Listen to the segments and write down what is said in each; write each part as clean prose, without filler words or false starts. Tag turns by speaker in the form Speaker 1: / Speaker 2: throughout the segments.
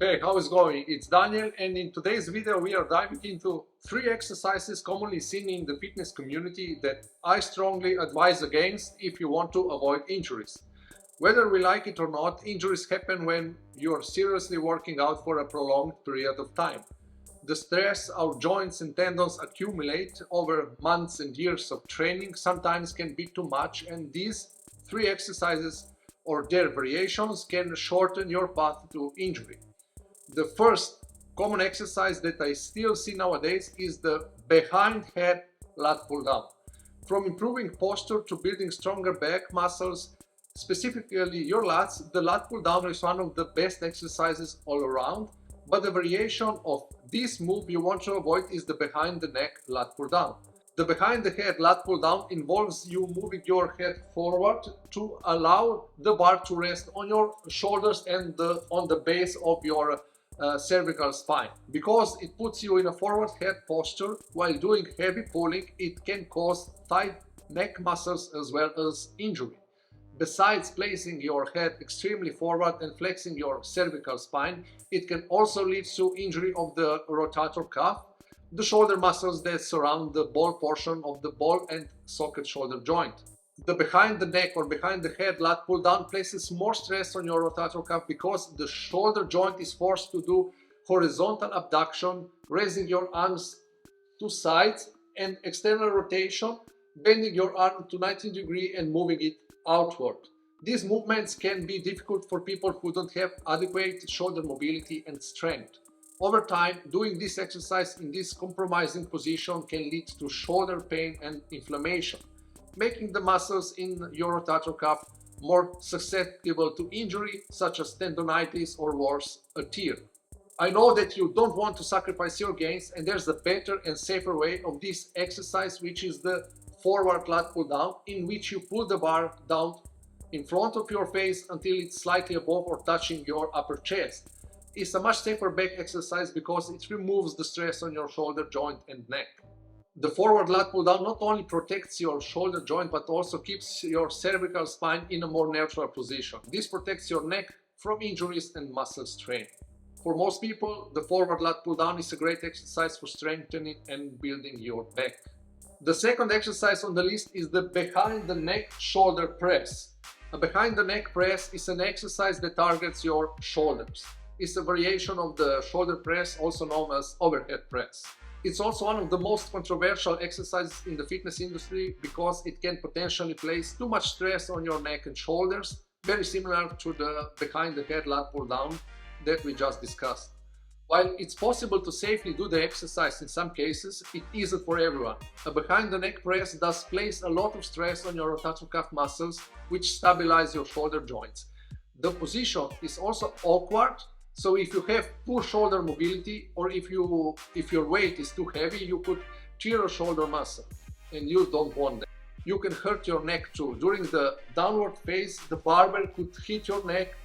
Speaker 1: Hey, how is going? It's Daniel, and in today's video we are diving into 3 exercises commonly seen in the fitness community that I strongly advise against if you want to avoid injuries. Whether we like it or not, injuries happen when you are seriously working out for a prolonged period of time. The stress our joints and tendons accumulate over months and years of training sometimes can be too much, and these 3 exercises or their variations can shorten your path to injury. The first common exercise that I still see nowadays is the behind head lat pull down. From improving posture to building stronger back muscles, specifically your lats, the lat pull down is one of the best exercises all around, but the variation of this move you want to avoid is the behind the neck lat pull down. The behind the head lat pull down involves you moving your head forward to allow the bar to rest on your shoulders and on the base of your cervical spine. Because it puts you in a forward head posture while doing heavy pulling, it can cause tight neck muscles as well as injury. Besides placing your head extremely forward and flexing your cervical spine, it can also lead to injury of the rotator cuff, the shoulder muscles that surround the ball portion of the ball and socket shoulder joint. The behind the neck or behind the head lat pull down places more stress on your rotator cuff because the shoulder joint is forced to do horizontal abduction, raising your arms to sides, and external rotation, bending your arm to 90 degrees and moving it outward. These movements can be difficult for people who don't have adequate shoulder mobility and strength. Over time, doing this exercise in this compromising position can lead to shoulder pain and inflammation, making the muscles in your rotator cuff more susceptible to injury, such as tendonitis or worse, a tear. I know that you don't want to sacrifice your gains, and there's a better and safer way of this exercise, which is the forward lat pull down, in which you pull the bar down in front of your face until it's slightly above or touching your upper chest. It's a much safer back exercise because it removes the stress on your shoulder joint and neck. The forward lat pull down not only protects your shoulder joint but also keeps your cervical spine in a more neutral position. This protects your neck from injuries and muscle strain. For most people, the forward lat pull down is a great exercise for strengthening and building your back. The second exercise on the list is the behind the neck shoulder press. A behind the neck press is an exercise that targets your shoulders. It's a variation of the shoulder press, also known as overhead press. It's also one of the most controversial exercises in the fitness industry because it can potentially place too much stress on your neck and shoulders, very similar to the behind the head lat pull down that we just discussed. While it's possible to safely do the exercise in some cases, it isn't for everyone. A behind the neck press does place a lot of stress on your rotator cuff muscles, which stabilize your shoulder joints. The position is also awkward, so if you have poor shoulder mobility or if your weight is too heavy, you could tear a shoulder muscle, and you don't want that. You can hurt your neck too. During the downward phase, the barbell could hit your neck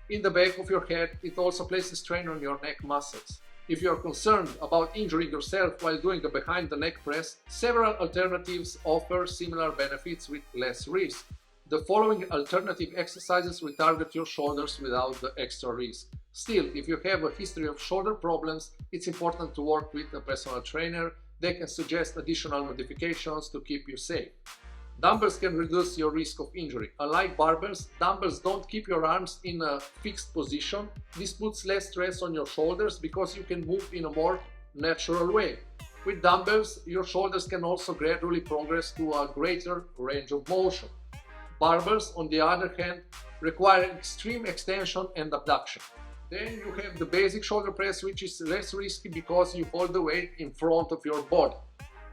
Speaker 1: in the back of your head. It also places strain on your neck muscles. If you are concerned about injuring yourself while doing a behind the neck press, several alternatives offer similar benefits with less risk. The following alternative exercises will target your shoulders without the extra risk. Still, if you have a history of shoulder problems, it's important to work with a personal trainer. They can suggest additional modifications to keep you safe. Dumbbells can reduce your risk of injury. Unlike barbells, dumbbells don't keep your arms in a fixed position. This puts less stress on your shoulders because you can move in a more natural way. With dumbbells, your shoulders can also gradually progress to a greater range of motion. Barbells, on the other hand, require extreme extension and abduction. Then you have the basic shoulder press, which is less risky because you hold the weight in front of your body.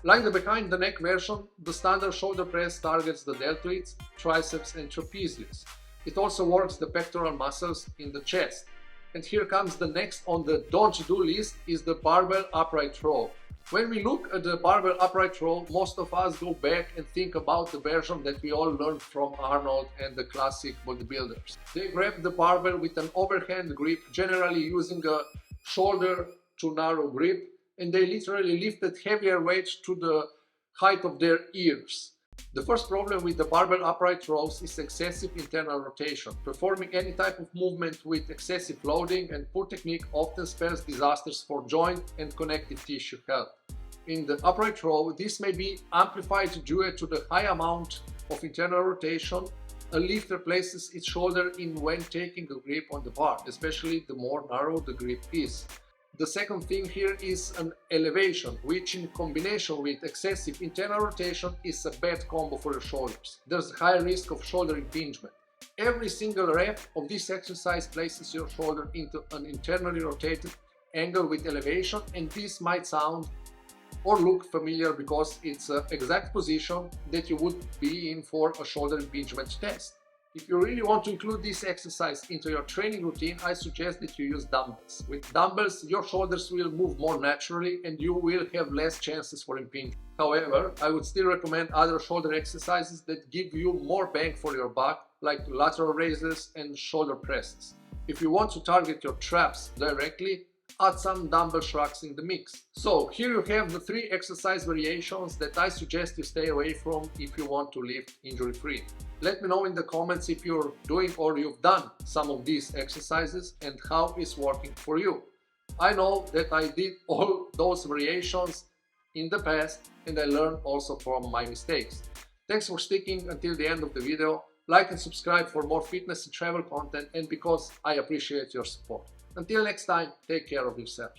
Speaker 1: Like the behind the neck version, the standard shoulder press targets the deltoids, triceps and trapezius. It also works the pectoral muscles in the chest. And here comes the next on the don't do list is the barbell upright row. When we look at the barbell upright row, most of us go back and think about the version that we all learned from Arnold and the classic bodybuilders. They grab the barbell with an overhand grip, generally using a shoulder to narrow grip, and they literally lifted heavier weights to the height of their ears. The first problem with the barbell upright rows is excessive internal rotation. Performing any type of movement with excessive loading and poor technique often spells disasters for joint and connective tissue health. In the upright row, this may be amplified due to the high amount of internal rotation. A lifter places its shoulder in when taking a grip on the bar, especially the more narrow the grip is. The second thing here is an elevation, which in combination with excessive internal rotation is a bad combo for your shoulders. There's a high risk of shoulder impingement. Every single rep of this exercise places your shoulder into an internally rotated angle with elevation, and this might sound or look familiar because it's an exact position that you would be in for a shoulder impingement test. If you really want to include this exercise into your training routine, I suggest that you use dumbbells. With dumbbells, your shoulders will move more naturally and you will have less chances for impingement. However, I would still recommend other shoulder exercises that give you more bang for your buck, like lateral raises and shoulder presses. If you want to target your traps directly, add some dumbbell shrugs in the mix. So here you have the 3 exercise variations that I suggest you stay away from if you want to lift injury-free. Let me know in the comments if you're doing or you've done some of these exercises and how it's working for you. I know that I did all those variations in the past and I learned also from my mistakes. Thanks for sticking until the end of the video. Like and subscribe for more fitness and travel content, and because I appreciate your support. Until next time, take care of yourself.